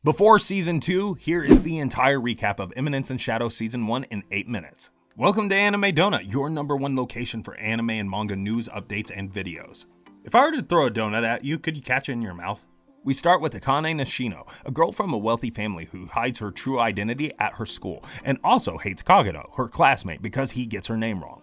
Before Season 2, here is the entire recap of Eminence and Shadow Season 1 in 8 minutes. Welcome to Anime Donut, your #1 location for anime and manga news, updates, and videos. If I were to throw a donut at you, could you catch it in your mouth? We start with Akane Nishino, a girl from a wealthy family who hides her true identity at her school, and also hates Kageno, her classmate, because he gets her name wrong.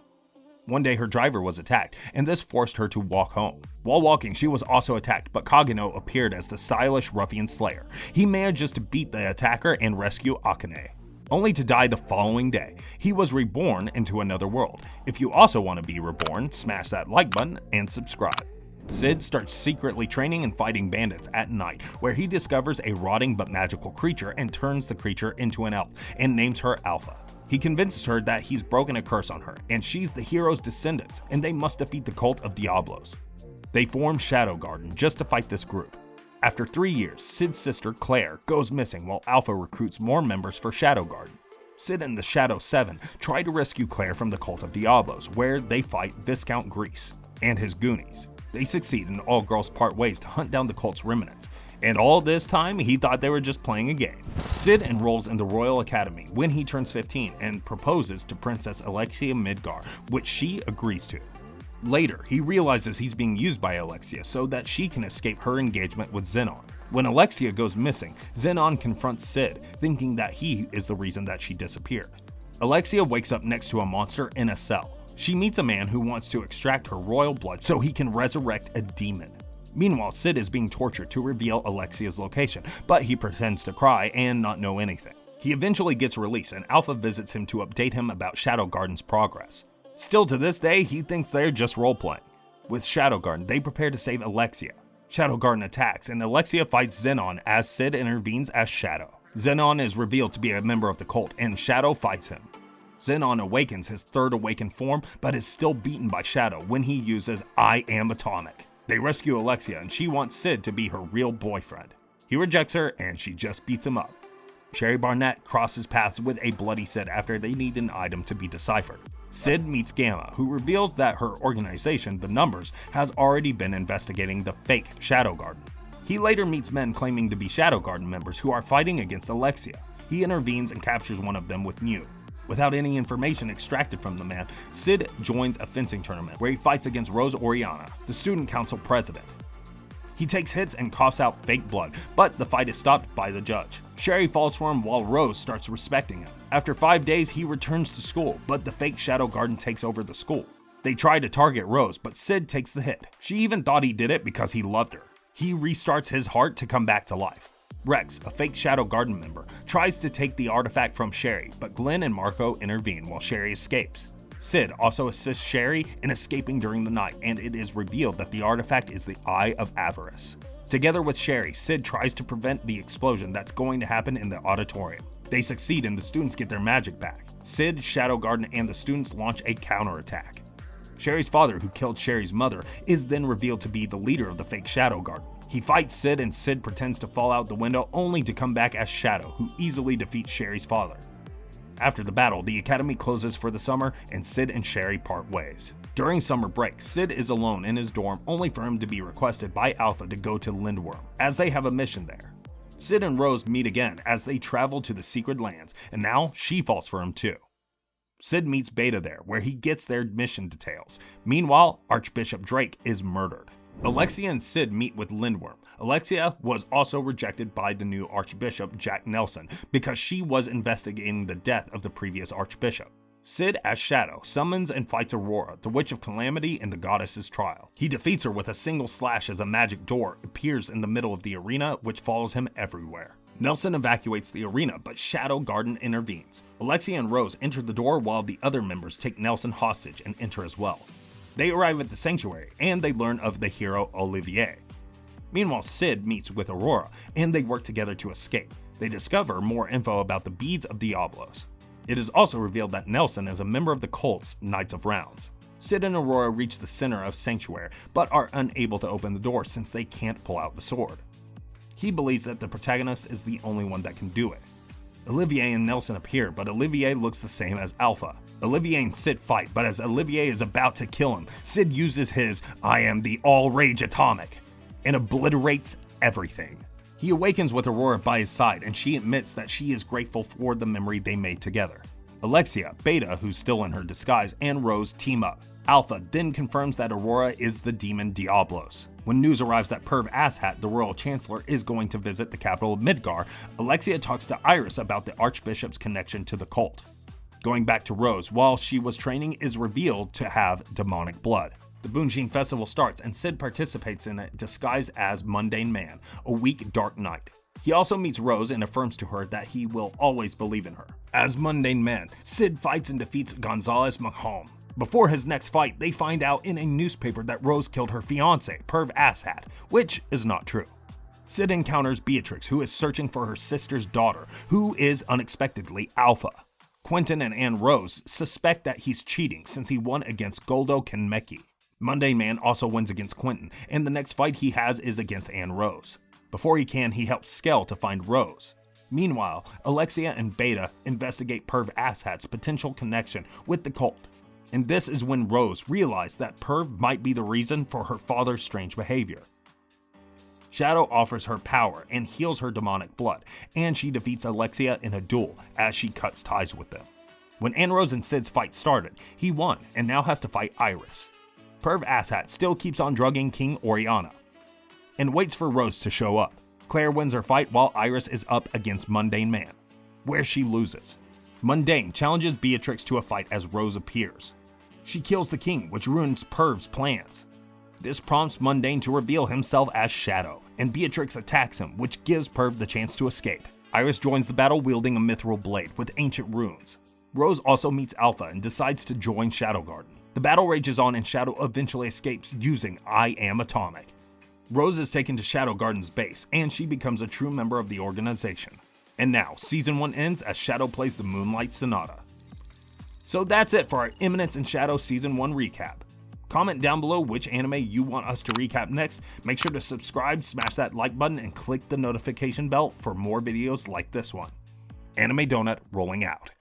One day her driver was attacked, and this forced her to walk home. While walking, she was also attacked, but Kageno appeared as the stylish ruffian slayer. He manages to beat the attacker and rescue Akane, only to die the following day. He was reborn into another world. If you also want to be reborn, smash that like button and subscribe. Sid starts secretly training and fighting bandits at night, where he discovers a rotting but magical creature and turns the creature into an elf and names her Alpha. He convinces her that he's broken a curse on her, and she's the hero's descendants, and they must defeat the cult of Diablos. They form Shadow Garden just to fight this group. After 3 years, Sid's sister, Claire, goes missing while Alpha recruits more members for Shadow Garden. Sid and the Shadow 7 try to rescue Claire from the cult of Diablos, where they fight Viscount Grease and his goonies. They succeed, and all girls part ways to hunt down the cult's remnants. And all this time, he thought they were just playing a game. Sid enrolls in the Royal Academy when he turns 15 and proposes to Princess Alexia Midgar, which she agrees to. Later, he realizes he's being used by Alexia so that she can escape her engagement with Zenon. When Alexia goes missing, Zenon confronts Sid, thinking that he is the reason that she disappeared. Alexia wakes up next to a monster in a cell. She meets a man who wants to extract her royal blood so he can resurrect a demon. Meanwhile, Sid is being tortured to reveal Alexia's location, but he pretends to cry and not know anything. He eventually gets released, and Alpha visits him to update him about Shadow Garden's progress. Still to this day, he thinks they're just role-playing. With Shadow Garden, they prepare to save Alexia. Shadow Garden attacks, and Alexia fights Zenon as Sid intervenes as Shadow. Zenon is revealed to be a member of the cult, and Shadow fights him. Zenon awakens his third awakened form, but is still beaten by Shadow when he uses I Am Atomic. They rescue Alexia, and she wants Sid to be her real boyfriend. He rejects her, and she just beats him up. Sherry Barnett crosses paths with a bloody Sid after they need an item to be deciphered. Sid meets Gamma, who reveals that her organization, the Numbers, has already been investigating the fake Shadow Garden. He later meets men claiming to be Shadow Garden members who are fighting against Alexia. He intervenes and captures one of them with Mew. Without any information extracted from the man, Sid joins a fencing tournament where he fights against Rose Oriana, the student council president. He takes hits and coughs out fake blood, but the fight is stopped by the judge. Sherry falls for him while Rose starts respecting him. After 5 days, he returns to school, but the fake Shadow Garden takes over the school. They try to target Rose, but Sid takes the hit. She even thought he did it because he loved her. He restarts his heart to come back to life. Rex, a fake Shadow Garden member, tries to take the artifact from Sherry, but Glenn and Marco intervene while Sherry escapes. Sid also assists Sherry in escaping during the night, and it is revealed that the artifact is the Eye of Avarice. Together with Sherry, Sid tries to prevent the explosion that's going to happen in the auditorium. They succeed, and the students get their magic back. Sid, Shadow Garden, and the students launch a counterattack. Sherry's father, who killed Sherry's mother, is then revealed to be the leader of the fake Shadow Garden. He fights Sid, and Sid pretends to fall out the window only to come back as Shadow, who easily defeats Sherry's father. After the battle, the academy closes for the summer, and Sid and Sherry part ways. During summer break, Sid is alone in his dorm only for him to be requested by Alpha to go to Lindworm, as they have a mission there. Sid and Rose meet again as they travel to the secret lands, and now she falls for him too. Sid meets Beta there, where he gets their mission details. Meanwhile, Archbishop Drake is murdered. Alexia and Sid meet with Lindworm. Alexia was also rejected by the new Archbishop, Jack Nelson, because she was investigating the death of the previous Archbishop. Sid, as Shadow, summons and fights Aurora, the Witch of Calamity, in the Goddess's trial. He defeats her with a single slash as a magic door appears in the middle of the arena, which follows him everywhere. Nelson evacuates the arena, but Shadow Garden intervenes. Alexia and Rose enter the door while the other members take Nelson hostage and enter as well. They arrive at the sanctuary, and they learn of the hero Olivier. Meanwhile, Sid meets with Aurora, and they work together to escape. They discover more info about the beads of Diablos. It is also revealed that Nelson is a member of the cult's Knights of Rounds. Sid and Aurora reach the center of Sanctuary, but are unable to open the door since they can't pull out the sword. He believes that the protagonist is the only one that can do it. Olivier and Nelson appear, but Olivier looks the same as Alpha. Olivier and Sid fight, but as Olivier is about to kill him, Sid uses his I am the all-rage atomic and obliterates everything. He awakens with Aurora by his side, and she admits that she is grateful for the memory they made together. Alexia, Beta, who's still in her disguise, and Rose team up. Alpha then confirms that Aurora is the demon Diablos. When news arrives that Perv Asshat, the royal chancellor, is going to visit the capital of Midgar, Alexia talks to Iris about the archbishop's connection to the cult. Going back to Rose, while she was training, is revealed to have demonic blood. The Bunjin festival starts, and Sid participates in it disguised as Mundane Man, a weak dark knight. He also meets Rose and affirms to her that he will always believe in her. As Mundane Man, Sid fights and defeats Gonzalez Mahom. Before his next fight, they find out in a newspaper that Rose killed her fiancé, Perv Asshat, which is not true. Sid encounters Beatrix, who is searching for her sister's daughter, who is unexpectedly Alpha. Quentin and Anne Rose suspect that he's cheating since he won against Goldo Kenmeki. Mundane Man also wins against Quentin, and the next fight he has is against Anne Rose. Before he can, he helps Skell to find Rose. Meanwhile, Alexia and Beta investigate Perv Asshat's potential connection with the cult. And this is when Rose realized that Perv might be the reason for her father's strange behavior. Shadow offers her power and heals her demonic blood, and she defeats Alexia in a duel as she cuts ties with them. When Anne Rose and Sid's fight started, he won and now has to fight Iris. Perv Asshat still keeps on drugging King Oriana and waits for Rose to show up. Claire wins her fight while Iris is up against Mundane Man, where she loses. Mundane challenges Beatrix to a fight as Rose appears. She kills the king, which ruins Perv's plans. This prompts Mundane to reveal himself as Shadow, and Beatrix attacks him, which gives Perv the chance to escape. Iris joins the battle wielding a mithril blade with ancient runes. Rose also meets Alpha and decides to join Shadow Garden. The battle rages on and Shadow eventually escapes using I Am Atomic. Rose is taken to Shadow Garden's base, and she becomes a true member of the organization. And now, Season 1 ends as Shadow plays the Moonlight Sonata. So that's it for our Eminence and Shadow Season 1 recap. Comment down below which anime you want us to recap next. Make sure to subscribe, smash that like button, and click the notification bell for more videos like this one. Anime Donut rolling out.